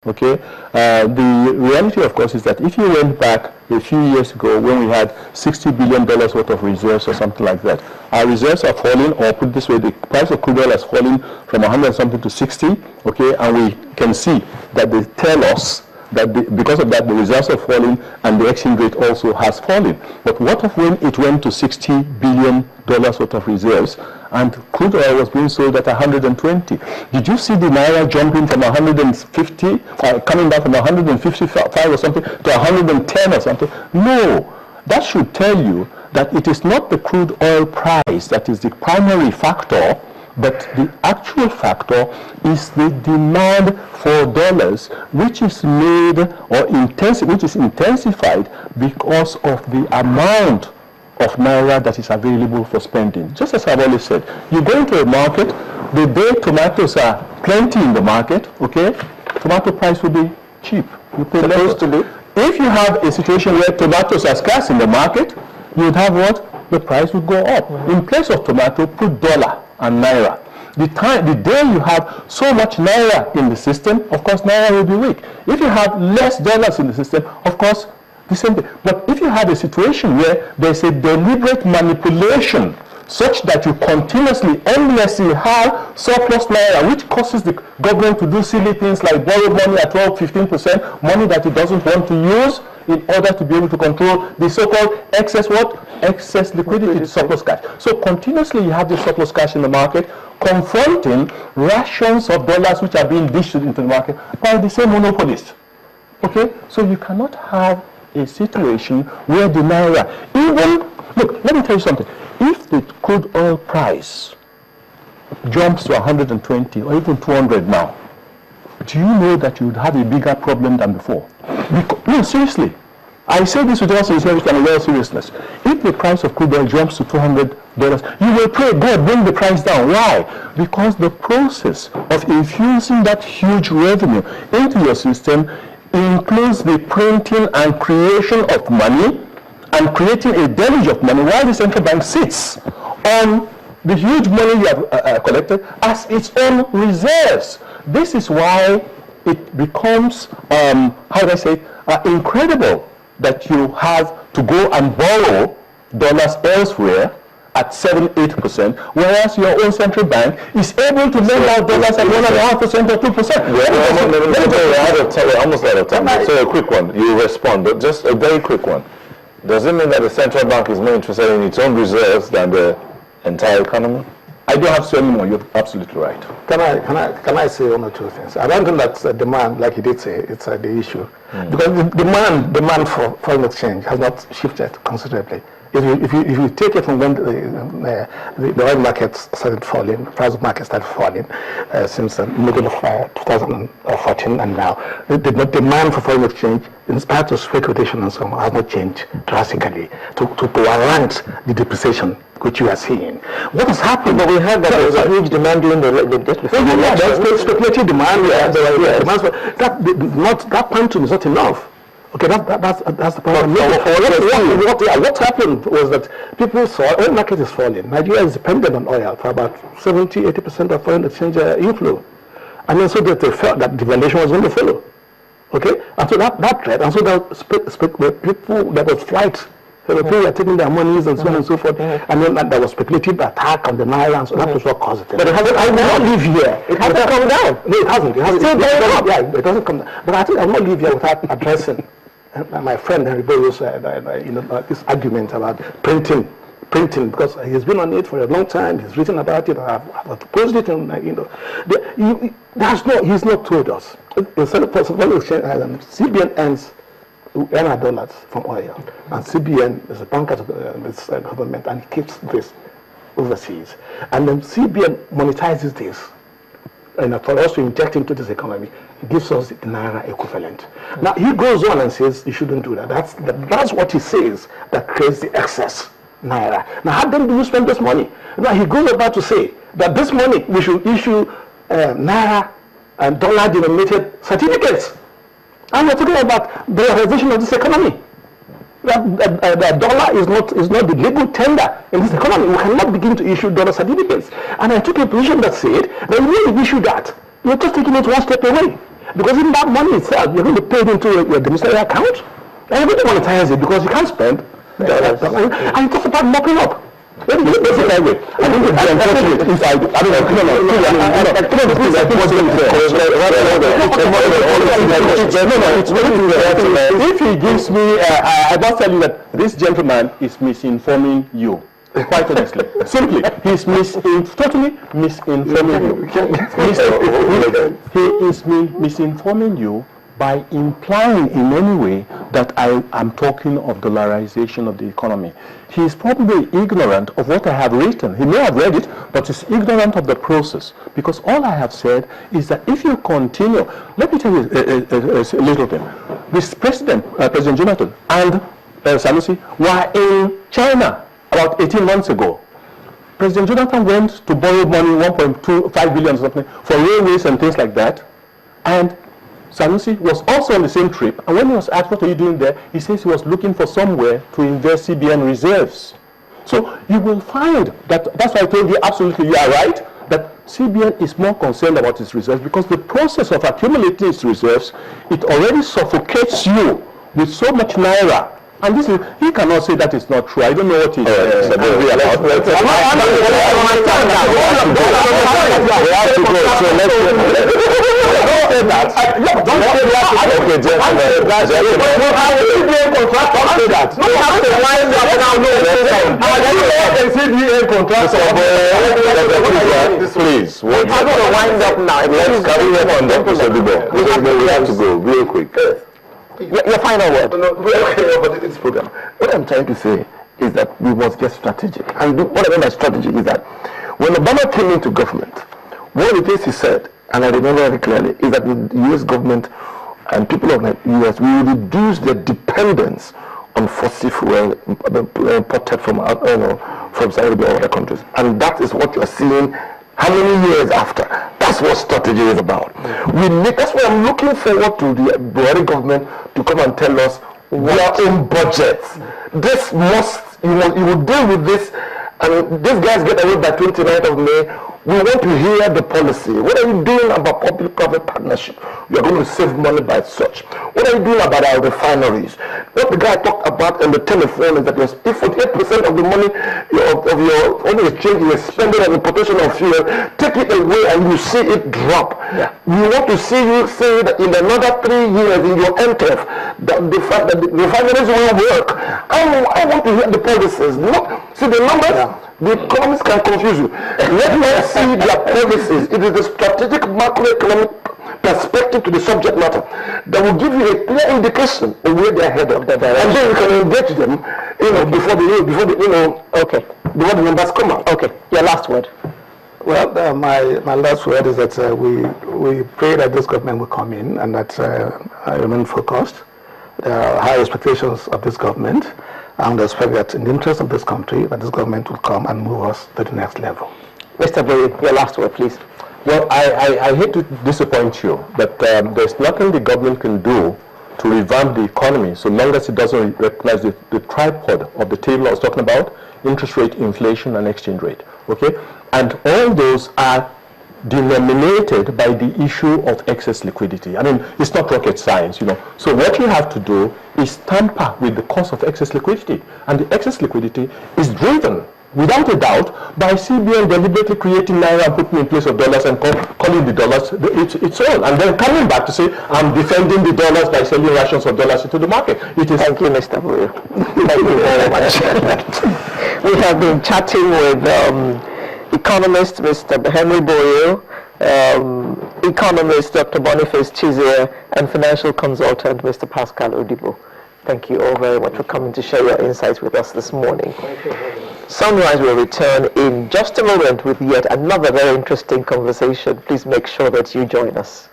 Okay, the reality, of course, is that if you went back a few years ago when we had $60 billion worth of reserves or something like that, our reserves are falling, or put this way, the price of crude oil has fallen from 100 and something to 60, okay, and we can see that they tell us that because of that, the reserves are falling and the exchange rate also has fallen. But what of when it went to $60 billion worth of reserves and crude oil was being sold at 120? Did you see the Naira jumping from 150, coming down from 155 or something to 110 or something? No. That should tell you that it is not the crude oil price that is the primary factor, but the actual factor is the demand for dollars, which is made or which is intensified because of the amount of Naira that is available for spending. Just as I've always said, you go into a market, the day tomatoes are plenty in the market, okay, tomato price will be cheap. You pay less. If you have a situation where tomatoes are scarce in the market, you would have what? The price would go up. In place of tomato, put dollar and Naira. The day you have so much Naira in the system, of course Naira will be weak. If you have less dollars in the system, of course the same thing. But if you have a situation where there's a deliberate manipulation such that you continuously, endlessly have surplus Naira, which causes the government to do silly things like borrow money at 12-15%, money that it doesn't want to use in order to be able to control the so-called excess what? Excess liquidity, surplus cash. So continuously you have this surplus cash in the market, confronting rations of dollars which are being dished into the market by the same monopolist. Okay? So you cannot have a situation where the Naira, look, let me tell you something. If the crude oil price jumps to 120 or even 200 now, do you know that you would have a bigger problem than before? No, seriously. I say this with all sincerity and all seriousness. If the price of crude oil jumps to $200, you will pray, God, bring the price down. Why? Because the process of infusing that huge revenue into your system includes the printing and creation of money and creating a deluge of money while the central bank sits on the huge money you have collected as its own reserves. This is why it becomes, how do I say, incredible that you have to go and borrow dollars elsewhere at 7-8%, whereas your own central bank is able to lend out dollars at 1.5% or 2%. We're almost out of time. So a quick one, you respond, but just a very quick one. Does it mean that the central bank is more interested in its own reserves than the entire economy? I don't have to say anymore. You're absolutely right. Can I say one or two things? I don't think that's demand, like he did say, it's the issue. Because the demand for foreign exchange has not shifted considerably. If you take it from when the oil market started falling, the price of market started falling since the middle of 2014 and now, the demand for foreign exchange, in spite of speculation and so on, has not changed drastically to warrant the depreciation which you are seeing. What has happened? But we heard that there was a huge demand during the just before the election. That's speculative demand. That quantum is not enough. Okay, that's the problem. What happened was that people saw oil market is falling. Nigeria is dependent on oil for about 70-80% of foreign exchange inflow, and then so that they felt that devaluation was going to follow. Okay, and so that threat, and so that people that was flight. So the people were taking their monies and so on and so forth, and then there was speculative attack on the Naira, and so that was what caused it. But it hasn't. I will not live here. It hasn't come down. No, it hasn't. It hasn't. Yeah, it doesn't come down. But I think I will not live here without addressing my friend Henry Boyle's this argument about printing, because he's been on it for a long time. He's written about it. I've proposed it, and he's not told us. Instead of CBN earn our dollars from oil, and CBN is a bank of this government, and it keeps this overseas, and then CBN monetizes this, and for us to inject into this economy, it gives us the Naira equivalent. Now he goes on and says you shouldn't do that. That's what he says that creates the excess Naira. Now how then do you spend this money? Now he goes about to say that this money we should issue Naira and dollar denominated certificates. And we're talking about the realization of this economy. The dollar is not the legal tender in this economy. We cannot begin to issue dollar certificates. And I took a position that said that when you issue that, you're just taking it one step away. Because in that money itself, you're going to pay it into your domiciliary account. And you're going to monetize it because you can't spend. And it's just about mopping up. Let me put it that way. I think it's unfortunate if if he gives me, I must tell you that this gentleman is misinforming you. Quite honestly. Simply, he's totally misinforming you. He is misinforming you by implying in any way that I am talking of dollarization of the economy. He is probably ignorant of what I have written. He may have read it, but he's ignorant of the process. Because all I have said is that if you continue, let me tell you a little thing. This President Jonathan and Sanusi were in China about 18 months ago. President Jonathan went to borrow money, 1.25 billion or something, for railways and things like that. And Sanusi was also on the same trip, and when he was asked, what are you doing there? He says he was looking for somewhere to invest CBN reserves. So you will find that, that's why I told you absolutely you are right, that CBN is more concerned about its reserves because the process of accumulating its reserves, it already suffocates you with so much naira. And this is, he cannot say that is not true. I don't know what he is. We have to go. So let's say that. Okay, gentlemen. Please. We're going to wind up now. Let's carry on. We have to go real quick. Your final word. No, but this program. What I'm trying to say is that we must get strategic. And what I mean by strategy is that when Obama came into government, one of the things he said, and I remember very clearly, is that the U.S. government and people of the U.S. will reduce their dependence on fossil fuel imported from Saudi or other countries. And that is what you are seeing. How many years after? That's what strategy is about. That's why I'm looking forward to the Buhari government to come and tell us their own budgets. This must, you will deal with this, and these guys get away by 29th of May. We want to hear the policy. What are you doing about public-private partnership? You're going to save money by such. What are you doing about our refineries? What the guy talked about on the telephone is that if 48% of the money of your foreign exchange you are spending on importation of fuel, take it away and you see it drop. Yeah. We want to see you say that in another 3 years in your MTF, that the fact that the refineries will work. I want to hear the policies. See the numbers? Yeah. The economists can confuse you. Let us see their policies. It is the strategic macroeconomic perspective to the subject matter that will give you a clear indication of where they are headed. And then you can engage them, before the numbers come out. Okay. Your last word. Well, my last word is that we pray that this government will come in and that I remain focused. There are high expectations of this government. And I expect that in the interest of this country, that this government will come and move us to the next level. Mr. Boye, your last word, please. Well, I hate to disappoint you, but there's nothing the government can do to revamp the economy so long as it doesn't recognize the tripod of the table I was talking about, interest rate, inflation, and exchange rate. Okay? And all those are denominated by the issue of excess liquidity. I mean, it's not rocket science, So what you have to do is tamper with the cost of excess liquidity. And the excess liquidity is driven, without a doubt, by CBN deliberately creating naira and putting in place of dollars and calling the dollars its own. And then coming back to say, I'm defending the dollars by selling rations of dollars into the market. Thank you, Mr. Boye. Thank you very much. We have been chatting with economist Mr. Henry Boye, economist Dr. Boniface Chizie, and financial consultant Mr. Pascal Odibo. Thank you all very much for coming to share your insights with us this morning. Sunrise will return in just a moment with yet another very interesting conversation. Please make sure that you join us.